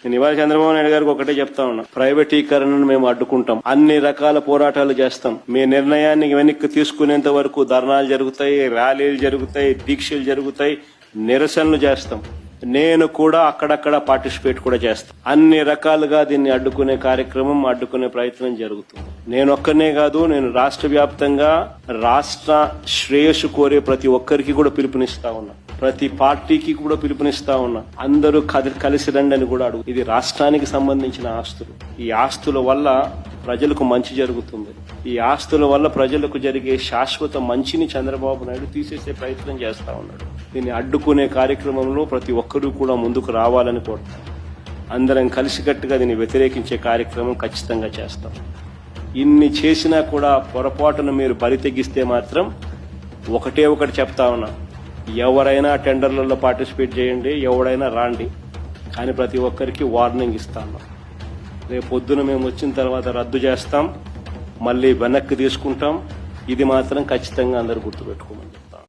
నేను ఇవాళ చంద్రబాబు నాయుడు గారికి ఒకటే చెప్తా ఉన్నా, ప్రైవేటీకరణను మేము అడ్డుకుంటాం, అన్ని రకాల పోరాటాలు చేస్తాం, మీ నిర్ణయాన్ని వెనక్కి తీసుకునేంత వరకు ధర్నాలు జరుగుతాయి, ర్యాలీలు జరుగుతాయి, దీక్షలు జరుగుతాయి, నిరసనలు చేస్తాం. నేను కూడా అక్కడక్కడ పార్టిసిపేట్ కూడా చేస్తాను. అన్ని రకాలుగా దీన్ని అడ్డుకునే కార్యక్రమం, అడ్డుకునే ప్రయత్నం జరుగుతుంది. నేను ఒక్కనే కాదు, నేను రాష్ట్ర వ్యాప్తంగా రాష్ట్ర శ్రేయస్సు కోరే ప్రతి ఒక్కరికి కూడా పిలుపునిస్తా ఉన్నా, ప్రతి పార్టీకి కూడా పిలుపునిస్తా ఉన్నా. అందరూ కలిసి రండి అని కూడా అడుగు. ఇది రాష్ట్రానికి సంబంధించిన ఆస్తులు. ఈ ఆస్తుల వల్ల ప్రజలకు మంచి జరుగుతుంది. ఈ ఆస్తుల వల్ల ప్రజలకు జరిగే శాశ్వత మంచిని చంద్రబాబు నాయుడు తీసేసే ప్రయత్నం చేస్తా ఉన్నాడు. దీన్ని అడ్డుకునే కార్యక్రమంలో ప్రతి ఒక్కరూ కూడా ముందుకు రావాలని కోరుతాం. అందరం కలిసికట్టుగా దీన్ని వ్యతిరేకించే కార్యక్రమం ఖచ్చితంగా చేస్తాం. ఇన్ని చేసినా కూడా పొరపాటును మీరు బరి తెగిస్తే మాత్రం ఒకటే ఒకటి చెప్తా ఉన్నా, ఎవరైనా టెండర్లలో పార్టిసిపేట్ చేయండి, ఎవరైనా రాండి, కానీ ప్రతి ఒక్కరికి వార్నింగ్ ఇస్తాను. రేపు పొద్దున మేము వచ్చిన తర్వాత రద్దు చేస్తాం, మళ్ళీ వెనక్కి తీసుకుంటాం. ఇది మాత్రం ఖచ్చితంగా అందరూ గుర్తుపెట్టుకోమండి.